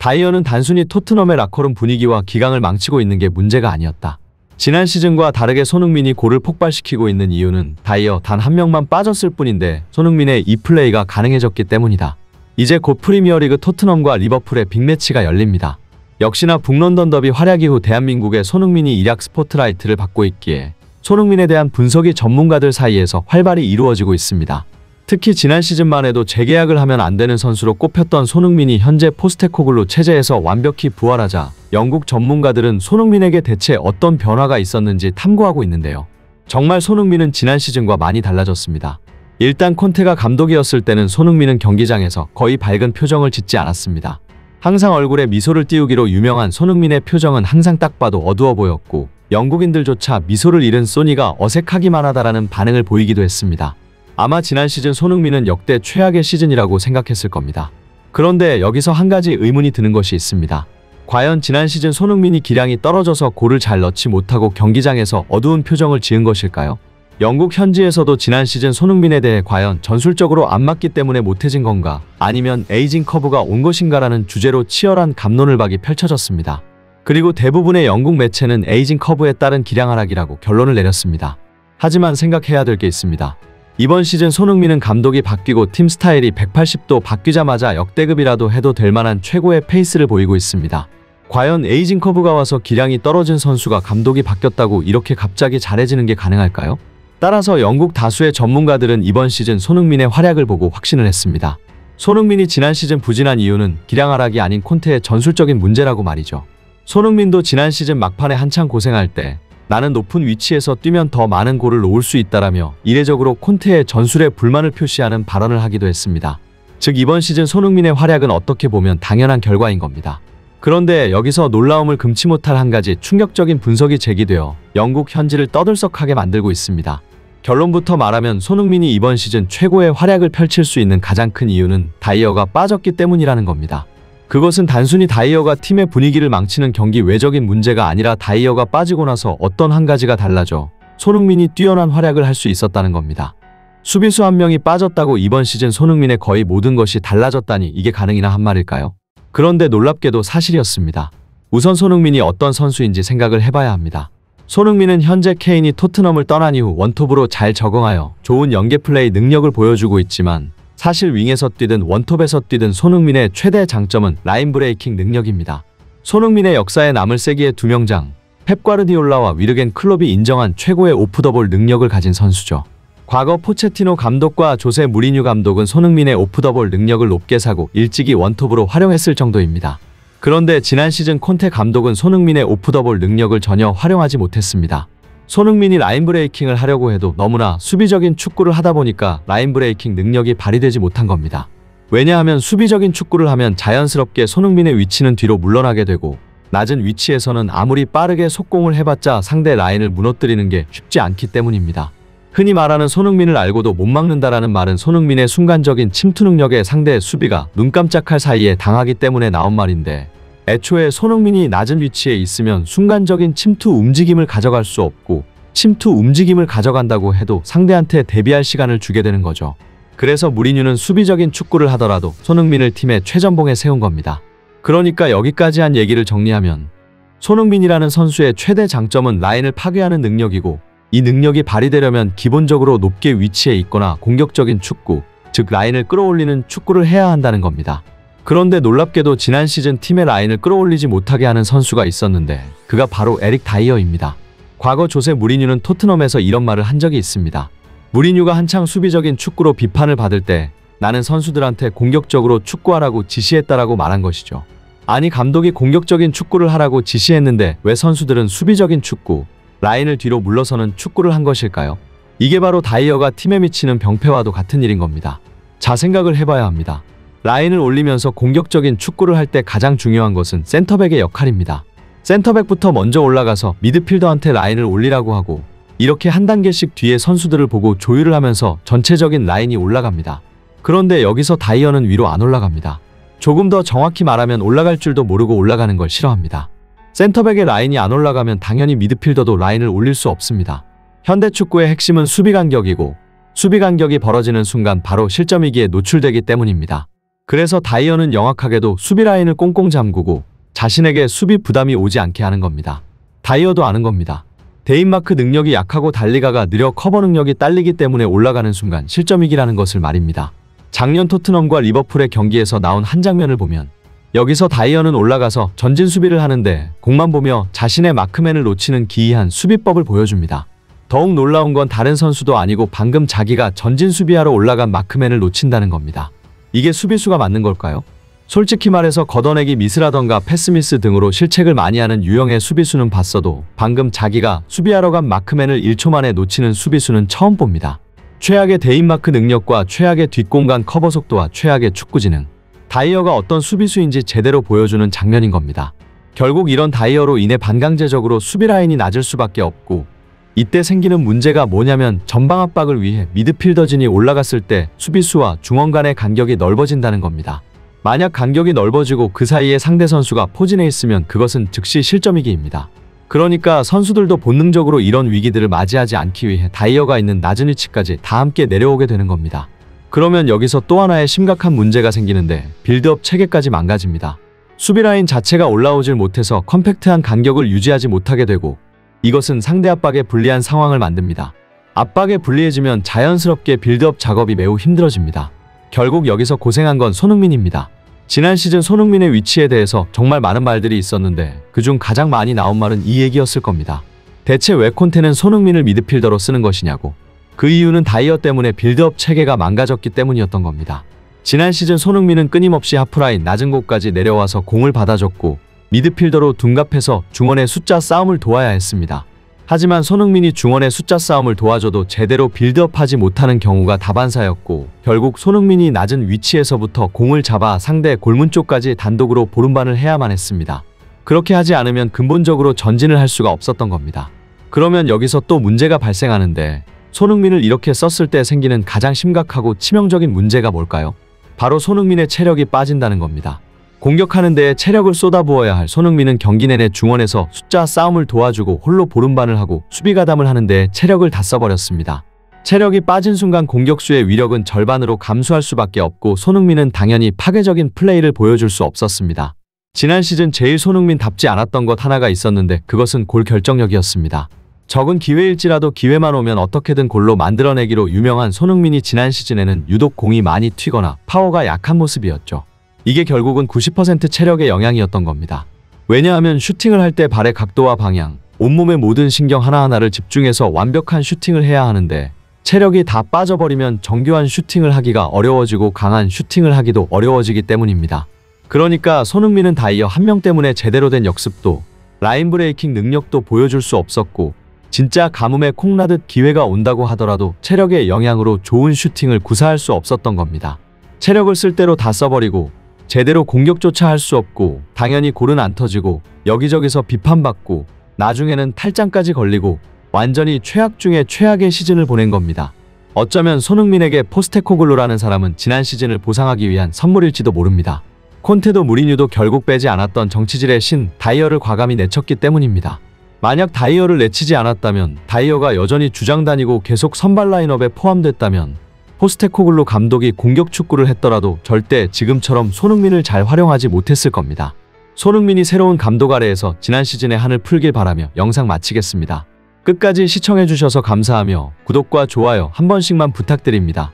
다이어는 단순히 토트넘의 라커룸 분위기와 기강을 망치고 있는 게 문제가 아니었다. 지난 시즌과 다르게 손흥민이 골을 폭발시키고 있는 이유는 다이어 단 한 명만 빠졌을 뿐인데 손흥민의 이 플레이가 가능해졌기 때문이다. 이제 곧 프리미어리그 토트넘과 리버풀의 빅매치가 열립니다. 역시나 북런던 더비 활약 이후 대한민국의 손흥민이 일약 스포트라이트를 받고 있기에 손흥민에 대한 분석이 전문가들 사이에서 활발히 이루어지고 있습니다. 특히 지난 시즌만 해도 재계약을 하면 안 되는 선수로 꼽혔던 손흥민이 현재 포스테코글루 체제에서 완벽히 부활하자 영국 전문가들은 손흥민에게 대체 어떤 변화가 있었는지 탐구하고 있는데요. 정말 손흥민은 지난 시즌과 많이 달라졌습니다. 일단 콘테가 감독이었을 때는 손흥민은 경기장에서 거의 밝은 표정을 짓지 않았습니다. 항상 얼굴에 미소를 띄우기로 유명한 손흥민의 표정은 항상 딱 봐도 어두워 보였고 영국인들조차 미소를 잃은 소니가 어색하기만 하다라는 반응을 보이기도 했습니다. 아마 지난 시즌 손흥민은 역대 최악의 시즌이라고 생각했을 겁니다. 그런데 여기서 한 가지 의문이 드는 것이 있습니다. 과연 지난 시즌 손흥민이 기량이 떨어져서 골을 잘 넣지 못하고 경기장에서 어두운 표정을 지은 것일까요? 영국 현지에서도 지난 시즌 손흥민에 대해 과연 전술적으로 안 맞기 때문에 못해진 건가 아니면 에이징 커브가 온 것인가라는 주제로 치열한 갑론을박이 펼쳐졌습니다. 그리고 대부분의 영국 매체는 에이징 커브에 따른 기량 하락이라고 결론을 내렸습니다. 하지만 생각해야 될 게 있습니다. 이번 시즌 손흥민은 감독이 바뀌고 팀 스타일이 180도 바뀌자마자 역대급이라도 해도 될 만한 최고의 페이스를 보이고 있습니다. 과연 에이징 커브가 와서 기량이 떨어진 선수가 감독이 바뀌었다고 이렇게 갑자기 잘해지는 게 가능할까요? 따라서 영국 다수의 전문가들은 이번 시즌 손흥민의 활약을 보고 확신을 했습니다. 손흥민이 지난 시즌 부진한 이유는 기량 하락이 아닌 콘테의 전술적인 문제라고 말이죠. 손흥민도 지난 시즌 막판에 한창 고생할 때 나는 높은 위치에서 뛰면 더 많은 골을 놓을 수 있다라며 이례적으로 콘테의 전술에 불만을 표시하는 발언을 하기도 했습니다. 즉 이번 시즌 손흥민의 활약은 어떻게 보면 당연한 결과인 겁니다. 그런데 여기서 놀라움을 금치 못할 한 가지 충격적인 분석이 제기되어 영국 현지를 떠들썩하게 만들고 있습니다. 결론부터 말하면 손흥민이 이번 시즌 최고의 활약을 펼칠 수 있는 가장 큰 이유는 다이어가 빠졌기 때문이라는 겁니다. 그것은 단순히 다이어가 팀의 분위기를 망치는 경기 외적인 문제가 아니라 다이어가 빠지고 나서 어떤 한 가지가 달라져 손흥민이 뛰어난 활약을 할 수 있었다는 겁니다. 수비수 한 명이 빠졌다고 이번 시즌 손흥민의 거의 모든 것이 달라졌다니 이게 가능이나 한 말일까요? 그런데 놀랍게도 사실이었습니다. 우선 손흥민이 어떤 선수인지 생각을 해봐야 합니다. 손흥민은 현재 케인이 토트넘을 떠난 이후 원톱으로 잘 적응하여 좋은 연계 플레이 능력을 보여주고 있지만 사실 윙에서 뛰든 원톱에서 뛰든 손흥민의 최대 장점은 라인 브레이킹 능력입니다. 손흥민의 역사에 남을 세기의 두 명장, 펩 과르디올라와 위르겐 클롭이 인정한 최고의 오프 더 볼 능력을 가진 선수죠. 과거 포체티노 감독과 조세 무리뉴 감독은 손흥민의 오프 더 볼 능력을 높게 사고 일찍이 원톱으로 활용했을 정도입니다. 그런데 지난 시즌 콘테 감독은 손흥민의 오프 더 볼 능력을 전혀 활용하지 못했습니다. 손흥민이 라인 브레이킹을 하려고 해도 너무나 수비적인 축구를 하다 보니까 라인 브레이킹 능력이 발휘되지 못한 겁니다. 왜냐하면 수비적인 축구를 하면 자연스럽게 손흥민의 위치는 뒤로 물러나게 되고 낮은 위치에서는 아무리 빠르게 속공을 해봤자 상대 라인을 무너뜨리는 게 쉽지 않기 때문입니다. 흔히 말하는 손흥민을 알고도 못 막는다라는 말은 손흥민의 순간적인 침투 능력에 상대의 수비가 눈 깜짝할 사이에 당하기 때문에 나온 말인데 애초에 손흥민이 낮은 위치에 있으면 순간적인 침투 움직임을 가져갈 수 없고 침투 움직임을 가져간다고 해도 상대한테 대비할 시간을 주게 되는 거죠. 그래서 무리뉴는 수비적인 축구를 하더라도 손흥민을 팀의 최전봉에 세운 겁니다. 그러니까 여기까지 한 얘기를 정리하면 손흥민이라는 선수의 최대 장점은 라인을 파괴하는 능력이고 이 능력이 발휘되려면 기본적으로 높게 위치해 있거나 공격적인 축구, 즉 라인을 끌어올리는 축구를 해야 한다는 겁니다. 그런데 놀랍게도 지난 시즌 팀의 라인을 끌어올리지 못하게 하는 선수가 있었는데 그가 바로 에릭 다이어입니다. 과거 조세 무리뉴는 토트넘에서 이런 말을 한 적이 있습니다. 무리뉴가 한창 수비적인 축구로 비판을 받을 때 나는 선수들한테 공격적으로 축구하라고 지시했다라고 말한 것이죠. 아니 감독이 공격적인 축구를 하라고 지시했는데 왜 선수들은 수비적인 축구, 라인을 뒤로 물러서는 축구를 한 것일까요? 이게 바로 다이어가 팀에 미치는 병폐와도 같은 일인 겁니다. 자 생각을 해봐야 합니다. 라인을 올리면서 공격적인 축구를 할 때 가장 중요한 것은 센터백의 역할입니다. 센터백부터 먼저 올라가서 미드필더한테 라인을 올리라고 하고 이렇게 한 단계씩 뒤에 선수들을 보고 조율을 하면서 전체적인 라인이 올라갑니다. 그런데 여기서 다이어는 위로 안 올라갑니다. 조금 더 정확히 말하면 올라갈 줄도 모르고 올라가는 걸 싫어합니다. 센터백의 라인이 안 올라가면 당연히 미드필더도 라인을 올릴 수 없습니다. 현대축구의 핵심은 수비 간격이고 수비 간격이 벌어지는 순간 바로 실점위기에 노출되기 때문입니다. 그래서 다이어는 영악하게도 수비 라인을 꽁꽁 잠그고 자신에게 수비 부담이 오지 않게 하는 겁니다. 다이어도 아는 겁니다. 데인마크 능력이 약하고 달리가가 느려 커버 능력이 딸리기 때문에 올라가는 순간 실점이기라는 것을 말입니다. 작년 토트넘과 리버풀의 경기에서 나온 한 장면을 보면 여기서 다이어는 올라가서 전진 수비를 하는데 공만 보며 자신의 마크맨을 놓치는 기이한 수비법을 보여줍니다. 더욱 놀라운 건 다른 선수도 아니고 방금 자기가 전진 수비하러 올라간 마크맨을 놓친다는 겁니다. 이게 수비수가 맞는 걸까요? 솔직히 말해서 걷어내기 미스라던가 패스미스 등으로 실책을 많이 하는 유형의 수비수는 봤어도 방금 자기가 수비하러 간 마크맨을 1초 만에 놓치는 수비수는 처음 봅니다. 최악의 데인마크 능력과 최악의 뒷공간 커버 속도와 최악의 축구지능. 다이어가 어떤 수비수인지 제대로 보여주는 장면인 겁니다. 결국 이런 다이어로 인해 반강제적으로 수비 라인이 낮을 수밖에 없고 이때 생기는 문제가 뭐냐면 전방 압박을 위해 미드필더진이 올라갔을 때 수비수와 중원 간의 간격이 넓어진다는 겁니다. 만약 간격이 넓어지고 그 사이에 상대 선수가 포진해 있으면 그것은 즉시 실점이기입니다. 그러니까 선수들도 본능적으로 이런 위기들을 맞이하지 않기 위해 다이어가 있는 낮은 위치까지 다 함께 내려오게 되는 겁니다. 그러면 여기서 또 하나의 심각한 문제가 생기는데 빌드업 체계까지 망가집니다. 수비 라인 자체가 올라오질 못해서 컴팩트한 간격을 유지하지 못하게 되고 이것은 상대 압박에 불리한 상황을 만듭니다. 압박에 불리해지면 자연스럽게 빌드업 작업이 매우 힘들어집니다. 결국 여기서 고생한 건 손흥민입니다. 지난 시즌 손흥민의 위치에 대해서 정말 많은 말들이 있었는데 그중 가장 많이 나온 말은 이 얘기였을 겁니다. 대체 왜 콘테는 손흥민을 미드필더로 쓰는 것이냐고. 그 이유는 다이어 때문에 빌드업 체계가 망가졌기 때문이었던 겁니다. 지난 시즌 손흥민은 끊임없이 하프라인 낮은 곳까지 내려와서 공을 받아줬고 미드필더로 둔갑해서 중원의 숫자 싸움을 도와야 했습니다. 하지만 손흥민이 중원의 숫자 싸움을 도와줘도 제대로 빌드업하지 못하는 경우가 다반사였고 결국 손흥민이 낮은 위치에서부터 공을 잡아 상대 골문 쪽까지 단독으로 보름반을 해야만 했습니다. 그렇게 하지 않으면 근본적으로 전진을 할 수가 없었던 겁니다. 그러면 여기서 또 문제가 발생하는데 손흥민을 이렇게 썼을 때 생기는 가장 심각하고 치명적인 문제가 뭘까요? 바로 손흥민의 체력이 빠진다는 겁니다. 공격하는 데에 체력을 쏟아부어야 할 손흥민은 경기 내내 중원에서 숫자 싸움을 도와주고 홀로 보름반을 하고 수비 가담을 하는 데에 체력을 다 써버렸습니다. 체력이 빠진 순간 공격수의 위력은 절반으로 감소할 수밖에 없고 손흥민은 당연히 파괴적인 플레이를 보여줄 수 없었습니다. 지난 시즌 제일 손흥민답지 않았던 것 하나가 있었는데 그것은 골 결정력이었습니다. 적은 기회일지라도 기회만 오면 어떻게든 골로 만들어내기로 유명한 손흥민이 지난 시즌에는 유독 공이 많이 튀거나 파워가 약한 모습이었죠. 이게 결국은 90% 체력의 영향이었던 겁니다. 왜냐하면 슈팅을 할 때 발의 각도와 방향, 온몸의 모든 신경 하나하나를 집중해서 완벽한 슈팅을 해야 하는데 체력이 다 빠져버리면 정교한 슈팅을 하기가 어려워지고 강한 슈팅을 하기도 어려워지기 때문입니다. 그러니까 손흥민은 다이어 한 명 때문에 제대로 된 역습도 라인 브레이킹 능력도 보여줄 수 없었고 진짜 가뭄에 콩나듯 기회가 온다고 하더라도 체력의 영향으로 좋은 슈팅을 구사할 수 없었던 겁니다. 체력을 쓸 대로 다 써버리고 제대로 공격조차 할 수 없고 당연히 골은 안 터지고 여기저기서 비판받고 나중에는 탈장까지 걸리고 완전히 최악 중에 최악의 시즌을 보낸 겁니다. 어쩌면 손흥민에게 포스테코글로라는 사람은 지난 시즌을 보상하기 위한 선물일지도 모릅니다. 콘테도 무리뉴도 결국 빼지 않았던 정치질의 신 다이어를 과감히 내쳤기 때문입니다. 만약 다이어를 내치지 않았다면 다이어가 여전히 주장다니고 계속 선발 라인업에 포함됐다면 포스테코글로 감독이 공격 축구를 했더라도 절대 지금처럼 손흥민을 잘 활용하지 못했을 겁니다. 손흥민이 새로운 감독 아래에서 지난 시즌의 한을 풀길 바라며 영상 마치겠습니다. 끝까지 시청해주셔서 감사하며 구독과 좋아요 한 번씩만 부탁드립니다.